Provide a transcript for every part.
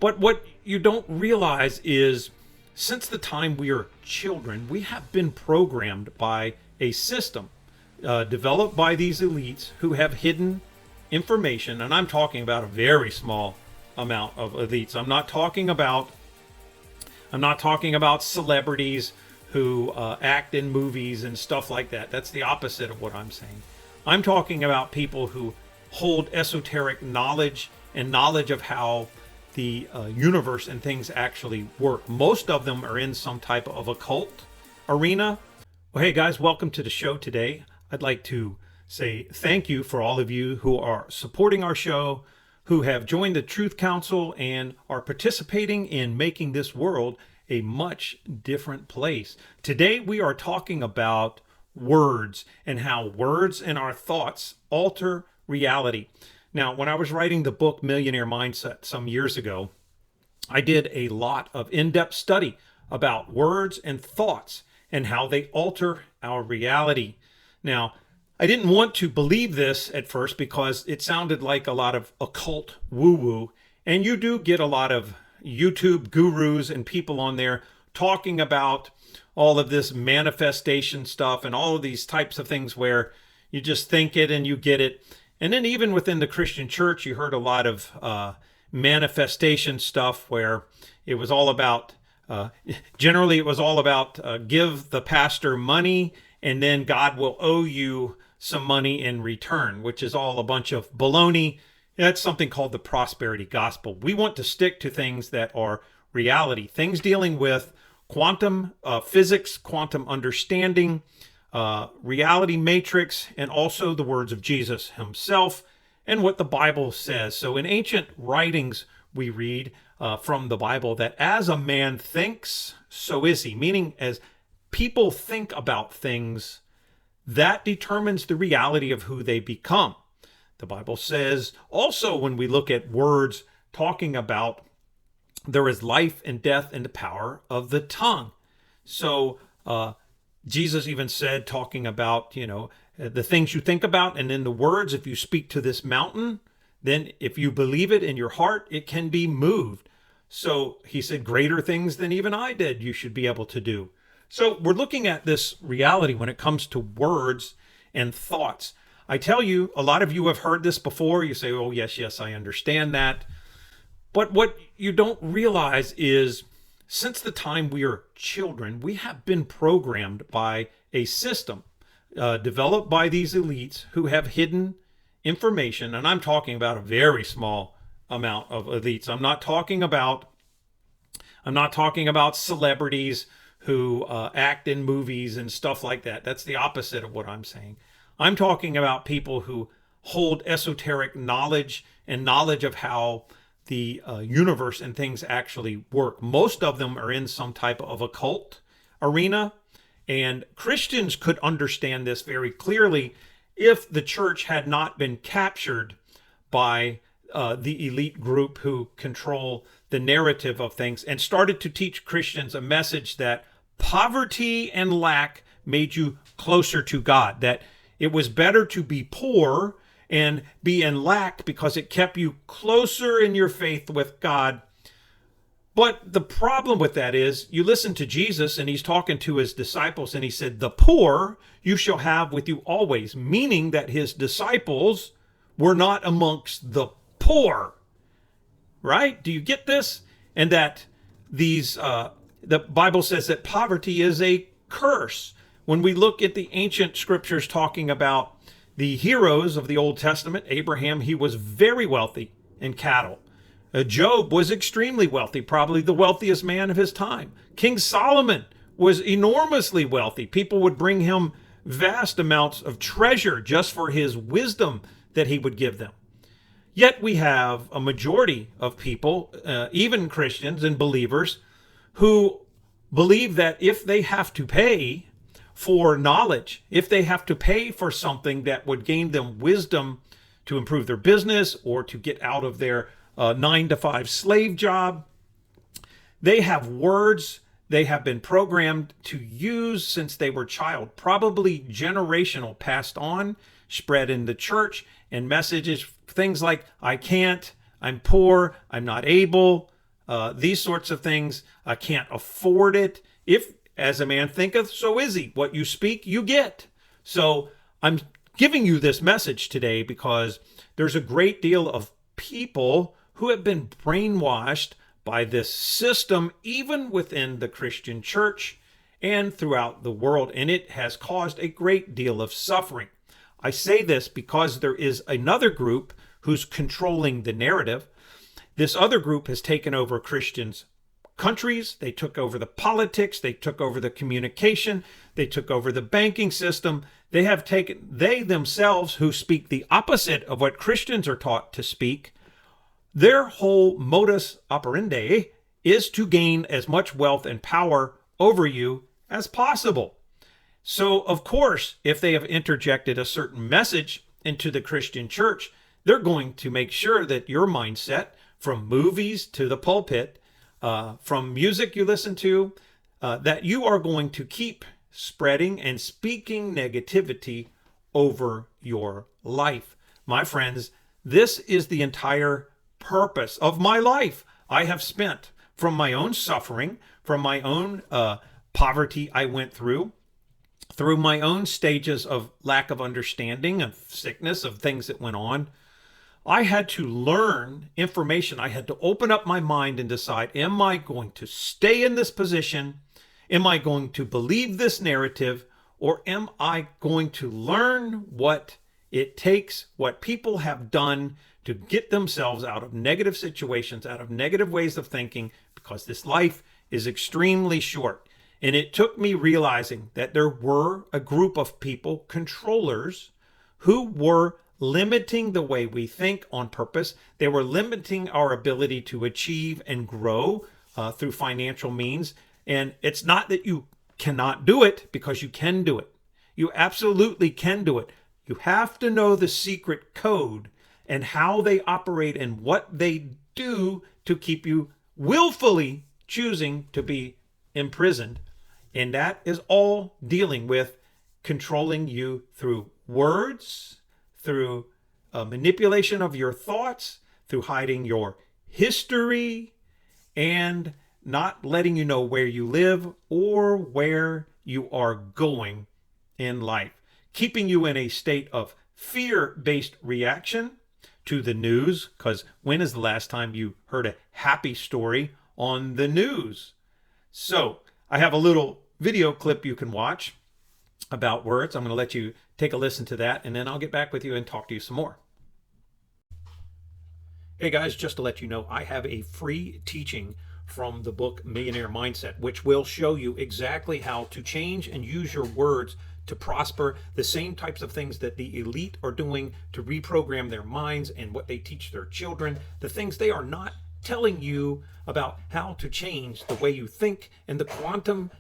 But what you don't realize is since the time we are children, we have been programmed by a system developed by these elites who have hidden information. And I'm talking about a very small amount of elites. I'm not talking about celebrities who act in movies and stuff like that. That's the opposite of what I'm saying. I'm talking about people who hold esoteric knowledge and knowledge of how the universe and things actually work. Most of them are in some type of occult arena. Well, hey guys, welcome to the show today. I'd like to say thank you for all of you who are supporting our show, who have joined the Truth Council and are participating in making this world a much different place. Today we are talking about words and how words and our thoughts alter reality. Now, when I was writing the book Millionaire Mindset some years ago, I did a lot of in-depth study about words and thoughts and how they alter our reality. Now, I didn't want to believe this at first because it sounded like a lot of occult woo-woo, and you do get a lot of YouTube gurus and people on there talking about all of this manifestation stuff and all of these types of things where you just think it and you get it. And then even within the Christian church, you heard a lot of manifestation stuff where it was all about, generally it was all about give the pastor money and then God will owe you some money in return, which is all a bunch of baloney. That's something called the prosperity gospel. We want to stick to things that are reality, things dealing with quantum physics, quantum understanding, reality matrix, and also the words of Jesus himself and what the Bible says. So in ancient writings, we read from the Bible that as a man thinks, so is he, meaning as people think about things, that determines the reality of who they become. The Bible says also when we look at words talking about there is life and death in the power of the tongue. So Jesus even said, talking about, the things you think about and then the words, if you speak to this mountain, then if you believe it in your heart, it can be moved. So he said, greater things than even I did, you should be able to do. So we're looking at this reality when it comes to words and thoughts. I tell you, a lot of you have heard this before. You say, oh, yes, I understand that. But what you don't realize is since the time we are children, we have been programmed by a system developed by these elites who have hidden information. And I'm talking about a very small amount of elites. I'm not talking about celebrities who act in movies and stuff like that. That's the opposite of what I'm saying. I'm talking about people who hold esoteric knowledge and knowledge of how the universe and things actually work. Most of them are in some type of occult arena, and Christians could understand this very clearly if the church had not been captured by the elite group who control the narrative of things and started to teach Christians a message that poverty and lack made you closer to God, that it was better to be poor and be in lack because it kept you closer in your faith with God. But the problem with that is you listen to Jesus and he's talking to his disciples and he said, the poor you shall have with you always, meaning that his disciples were not amongst the poor, right? Do you get this? And that the Bible says that poverty is a curse. When we look at the ancient scriptures talking about the heroes of the Old Testament, Abraham, he was very wealthy in cattle. Job was extremely wealthy, probably the wealthiest man of his time. King Solomon was enormously wealthy. People would bring him vast amounts of treasure just for his wisdom that he would give them. Yet we have a majority of people, even Christians and believers, who believe that if they have to pay for knowledge, if they have to pay for something that would gain them wisdom to improve their business or to get out of their 9-to-5 slave job, they have words they have been programmed to use since they were child, probably generational, passed on, spread in the church, and messages, things like, I can't, I'm poor, I'm not able, these sorts of things. I can't afford it. If as a man thinketh, so is he. What you speak, you get. So I'm giving you this message today because there's a great deal of people who have been brainwashed by this system, even within the Christian church and throughout the world, and it has caused a great deal of suffering. I say this because there is another group who's controlling the narrative. This other group has taken over Christians' countries, they took over the politics, they took over the communication, they took over the banking system. They themselves, who speak the opposite of what Christians are taught to speak, their whole modus operandi is to gain as much wealth and power over you as possible. So, of course, if they have interjected a certain message into the Christian church, they're going to make sure that your mindset, from movies to the pulpit, from music you listen to, that you are going to keep spreading and speaking negativity over your life. My friends, this is the entire purpose of my life. I have spent from my own suffering, from my own poverty I went through my own stages of lack of understanding, of sickness, of things that went on. I had to learn information. I had to open up my mind and decide, am I going to stay in this position? Am I going to believe this narrative? Or am I going to learn what it takes, what people have done to get themselves out of negative situations, out of negative ways of thinking, because this life is extremely short. And it took me realizing that there were a group of people, controllers, who were limiting the way we think on purpose. They were limiting our ability to achieve and grow through financial means. And it's not that you cannot do it, because you can do it. You absolutely can do it. You have to know the secret code and how they operate and what they do to keep you willfully choosing to be imprisoned. And that is all dealing with controlling you through words, through manipulation of your thoughts, through hiding your history, and not letting you know where you live or where you are going in life. Keeping you in a state of fear-based reaction to the news, because when is the last time you heard a happy story on the news? So I have a little video clip you can watch about words. I'm going to let you take a listen to that, and then I'll get back with you and talk to you some more. Hey guys, just to let you know, I have a free teaching from the book Millionaire Mindset, which will show you exactly how to change and use your words to prosper, the same types of things that the elite are doing to reprogram their minds and what they teach their children, the things they are not telling you about how to change the way you think and the quantum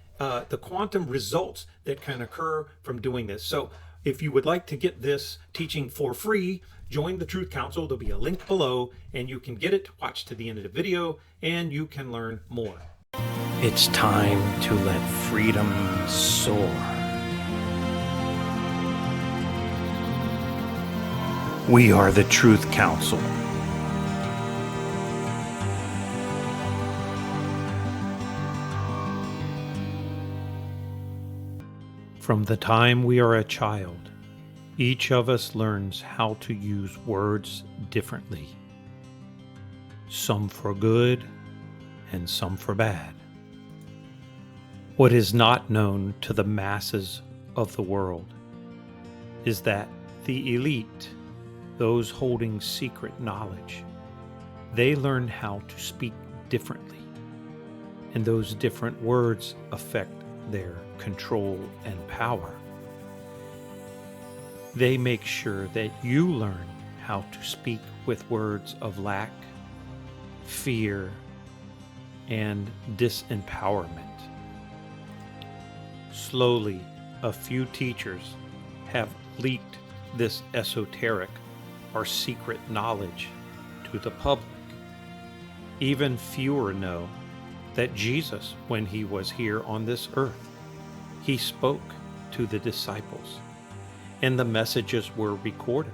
results that can occur from doing this. So if you would like to get this teaching for free, join the Truth Council. There'll be a link below, and you can get it, watch to the end of the video, and you can learn more. It's time to let freedom soar. We are the Truth Council. From the time we are a child, each of us learns how to use words differently. Some for good and some for bad. What is not known to the masses of the world is that the elite, those holding secret knowledge, they learn how to speak differently, and those different words affect their control and power. They make sure that you learn how to speak with words of lack, fear, and disempowerment. Slowly, a few teachers have leaked this esoteric or secret knowledge to the public. Even fewer know that Jesus, when he was here on this earth, he spoke to the disciples, and the messages were recorded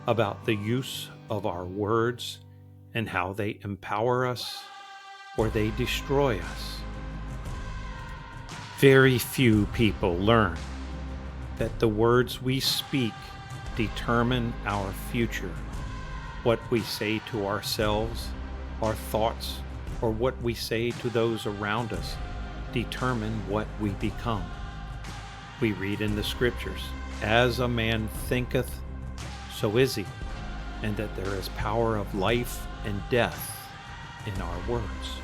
about the use of our words and how they empower us or they destroy us. Very few people learn that the words we speak determine our future. What we say to ourselves, our thoughts, or what we say to those around us determine what we become. We read in the scriptures, "As a man thinketh, so is he," and that there is power of life and death in our words.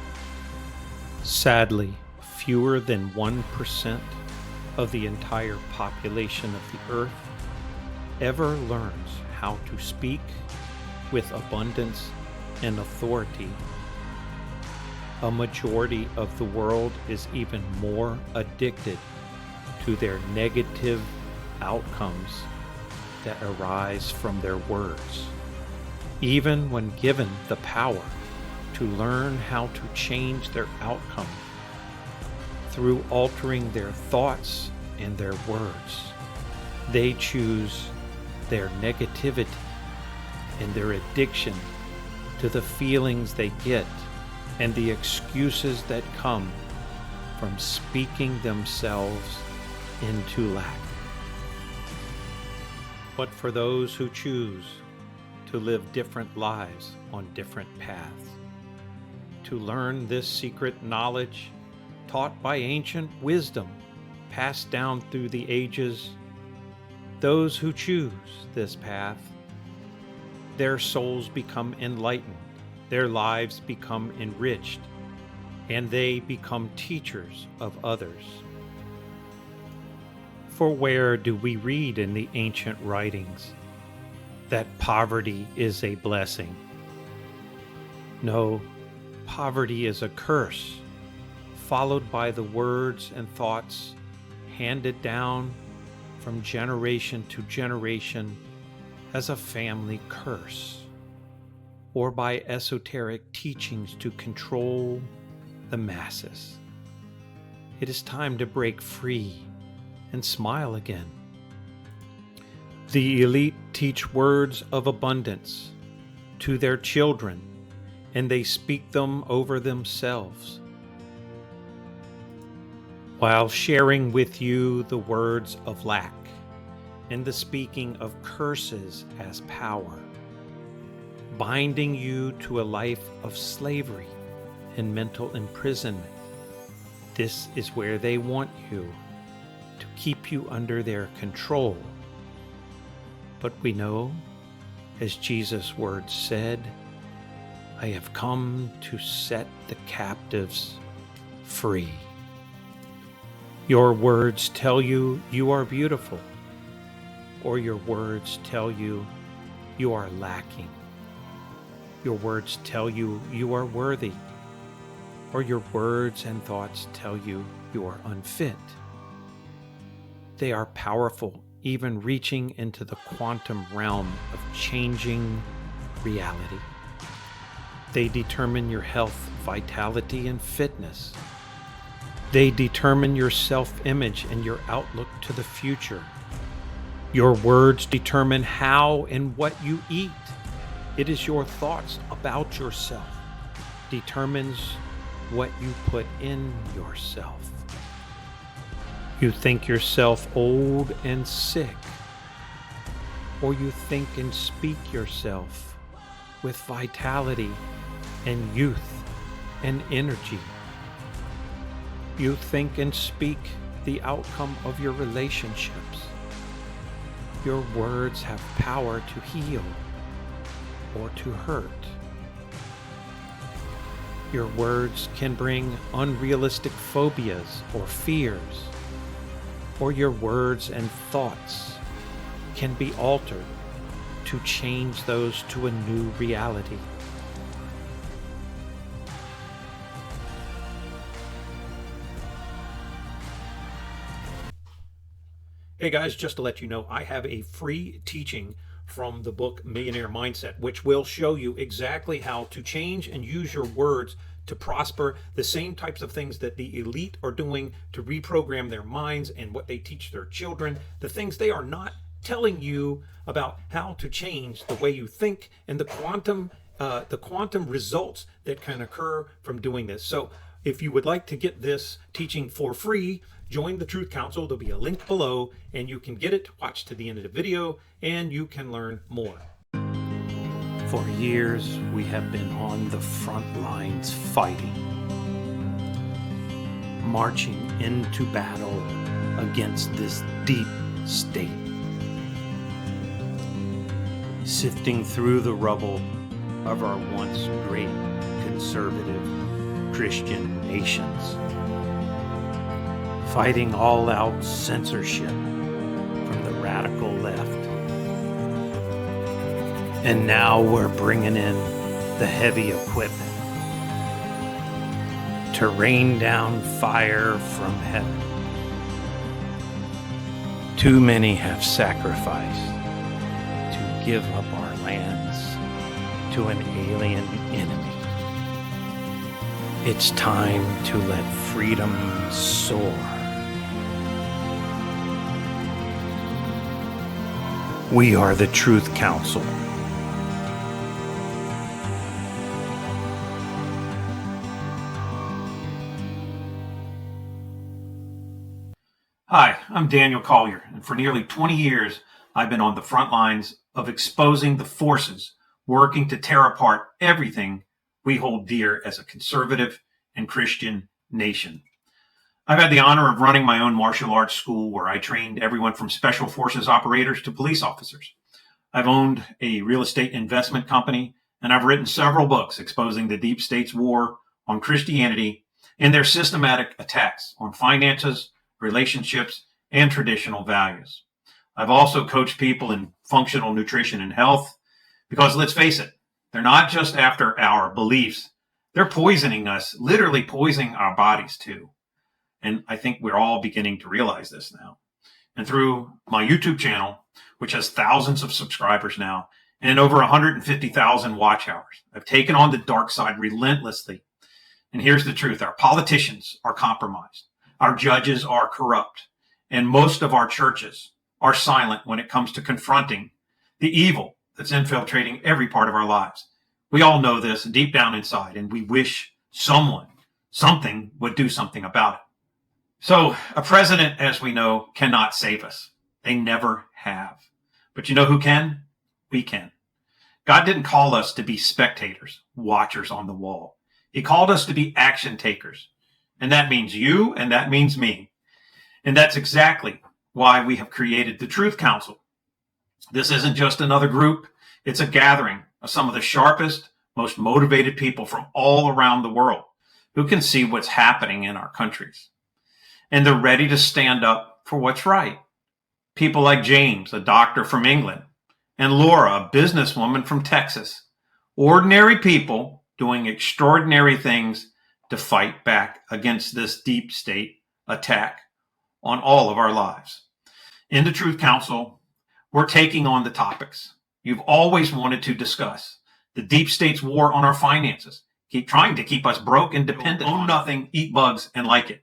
Sadly, fewer than 1% of the entire population of the earth ever learns how to speak with abundance and authority. A majority of the world is even more addicted to their negative outcomes that arise from their words. Even when given the power to learn how to change their outcome through altering their thoughts and their words, they choose their negativity and their addiction to the feelings they get and the excuses that come from speaking themselves into lack. But for those who choose to live different lives on different paths, to learn this secret knowledge taught by ancient wisdom passed down through the ages, those who choose this path, their souls become enlightened, their lives become enriched, and they become teachers of others. For where do we read in the ancient writings that poverty is a blessing? No, poverty is a curse, followed by the words and thoughts handed down from generation to generation as a family curse, or by esoteric teachings to control the masses. It is time to break free and smile again. The elite teach words of abundance to their children, and they speak them over themselves, while sharing with you the words of lack and the speaking of curses as power, binding you to a life of slavery and mental imprisonment. This is where they want you, to keep you under their control. But we know, as Jesus' words said, "I have come to set the captives free." Your words tell you you are beautiful, or your words tell you you are lacking. Your words tell you you are worthy, or your words and thoughts tell you you are unfit. They are powerful, even reaching into the quantum realm of changing reality. They determine your health, vitality, and fitness. They determine your self-image and your outlook to the future. Your words determine how and what you eat. It is your thoughts about yourself determines what you put in yourself. You think yourself old and sick, or you think and speak yourself with vitality and youth and energy. You think and speak the outcome of your relationships. Your words have power to heal or to hurt. Your words can bring unrealistic phobias or fears, or your words and thoughts can be altered to change those to a new reality. Hey guys, just to let you know, I have a free teaching from the book Millionaire Mindset, which will show you exactly how to change and use your words to prosper, the same types of things that the elite are doing to reprogram their minds and what they teach their children, the things they are not telling you about how to change the way you think and the quantum the quantum results that can occur from doing this. So if you would like to get this teaching for free, join the Truth Council. There'll be a link below and you can get it, watch to the end of the video, and you can learn more. For years, we have been on the front lines fighting, marching into battle against this deep state, sifting through the rubble of our once great conservative Christian nations, fighting all-out censorship from the radical left. And now we're bringing in the heavy equipment to rain down fire from heaven. Too many have sacrificed to give up our lands to an alien enemy. It's time to let freedom soar. We are the Truth Council. Hi, I'm Daniel Collier, and for nearly 20 years, I've been on the front lines of exposing the forces working to tear apart everything we hold dear as a conservative and Christian nation. I've had the honor of running my own martial arts school where I trained everyone from special forces operators to police officers. I've owned a real estate investment company, and I've written several books exposing the deep state's war on Christianity and their systematic attacks on finances, relationships, and traditional values. I've also coached people in functional nutrition and health because, let's face it, they're not just after our beliefs. They're poisoning us, literally poisoning our bodies too. And I think we're all beginning to realize this now. And through my YouTube channel, which has thousands of subscribers now and over 150,000 watch hours, I've taken on the dark side relentlessly. And here's the truth. Our politicians are compromised. Our judges are corrupt, and most of our churches are silent when it comes to confronting the evil that's infiltrating every part of our lives. We all know this deep down inside, and we wish something would do something about it. So a president, as we know, cannot save us. They never have. But you know who can? We can. God didn't call us to be spectators, watchers on the wall. He called us to be action takers. And that means you, and that means me. And that's exactly why we have created the Truth Council. This isn't just another group. It's a gathering of some of the sharpest, most motivated people from all around the world who can see what's happening in our countries. And they're ready to stand up for what's right. People like James, a doctor from England, and Laura, a businesswoman from Texas. Ordinary people doing extraordinary things to fight back against this deep state attack on all of our lives. In the Truth Council, we're taking on the topics you've always wanted to discuss. The deep state's war on our finances, trying to keep us broke and dependent, own nothing, eat bugs, and like it.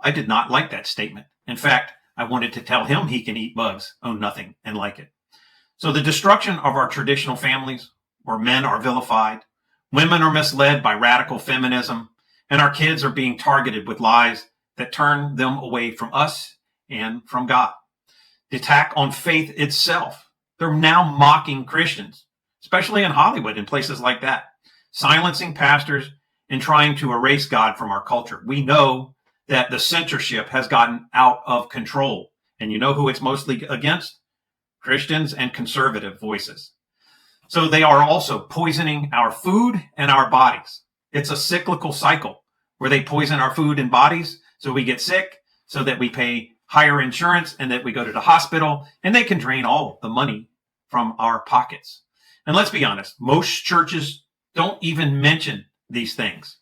I did not like that statement. In fact, I wanted to tell him he can eat bugs, own nothing, and like it. So the destruction of our traditional families, where men are vilified, women are misled by radical feminism, and our kids are being targeted with lies that turn them away from us and from God. The attack on faith itself. They're now mocking Christians, especially in Hollywood and places like that, silencing pastors and trying to erase God from our culture. We know that the censorship has gotten out of control. And you know who it's mostly against? Christians and conservative voices. So they are also poisoning our food and our bodies. It's a cyclical cycle where they poison our food and bodies so we get sick, so that we pay higher insurance and that we go to the hospital, and they can drain all the money from our pockets. And let's be honest, most churches don't even mention these things.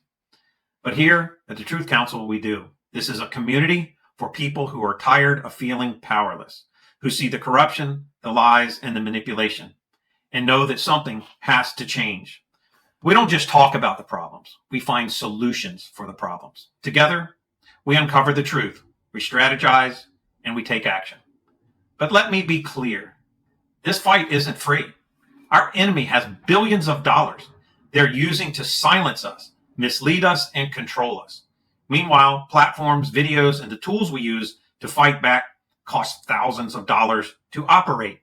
But here at the Truth Council, we do. This is a community for people who are tired of feeling powerless, who see the corruption, the lies, and the manipulation, and know that something has to change. We don't just talk about the problems. We find solutions for the problems. Together, we uncover the truth, we strategize, and we take action. But let me be clear. This fight isn't free. Our enemy has billions of dollars they're using to silence us, mislead us, and control us. Meanwhile, platforms, videos, and the tools we use to fight back cost thousands of dollars to operate.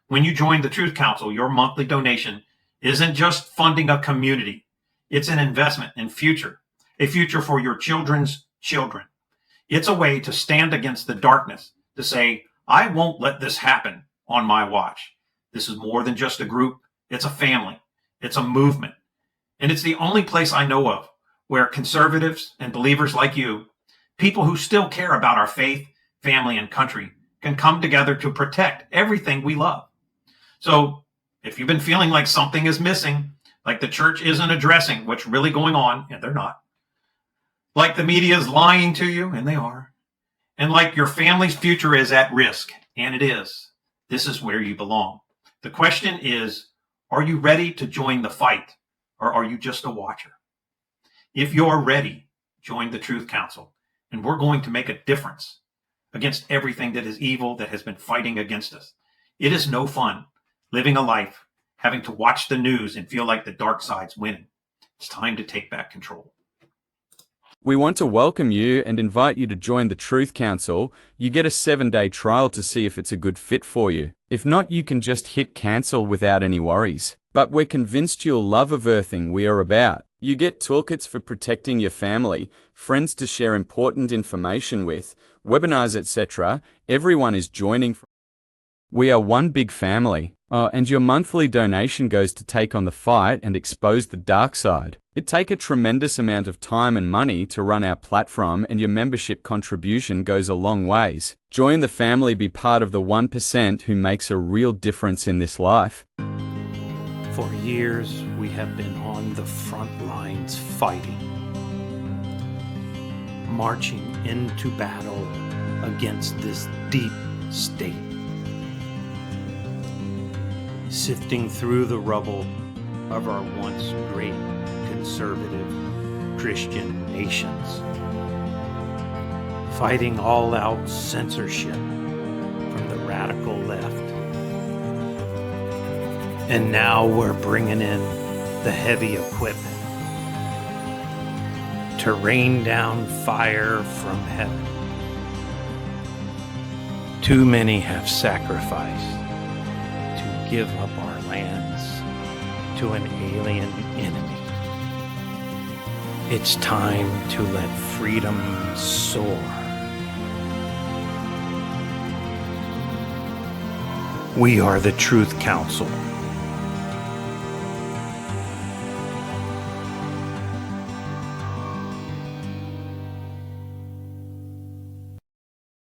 When you join the Truth Council, your monthly donation isn't just funding a community. It's an investment in future, a future for your children's children. It's a way to stand against the darkness, to say, I won't let this happen on my watch. This is more than just a group. It's a family. It's a movement. And it's the only place I know of where conservatives and believers like you, people who still care about our faith, family, and country, can come together to protect everything we love. So if you've been feeling like something is missing, like the church isn't addressing what's really going on, and they're not, like the media is lying to you, and they are, and like your family's future is at risk, and it is, this is where you belong. The question is, are you ready to join the fight, or are you just a watcher? If you're ready, join the Truth Council, and we're going to make a difference against everything that is evil that has been fighting against us. It is no fun living a life having to watch the news and feel like the dark side's winning. It's time to take back control. We want to welcome you and invite you to join the Truth Council. You get a 7-day trial to see if it's a good fit for you. If not, you can just hit cancel without any worries. But we're convinced you'll love everything we are about. You get toolkits for protecting your family, friends to share important information with, webinars, etc. Everyone is joining. We are one big family. And your monthly donation goes to take on the fight and expose the dark side. It takes a tremendous amount of time and money to run our platform, and your membership contribution goes a long ways. Join the family, be part of the 1% who makes a real difference in this life. For years, we have been on the front lines fighting, marching into battle against this deep state, sifting through the rubble of our once great conservative Christian nations, fighting all-out censorship from the radical left. And now we're bringing in the heavy equipment to rain down fire from heaven. Too many have sacrificed to give up our lands to an alien enemy. It's time to let freedom soar. We are the Truth Council.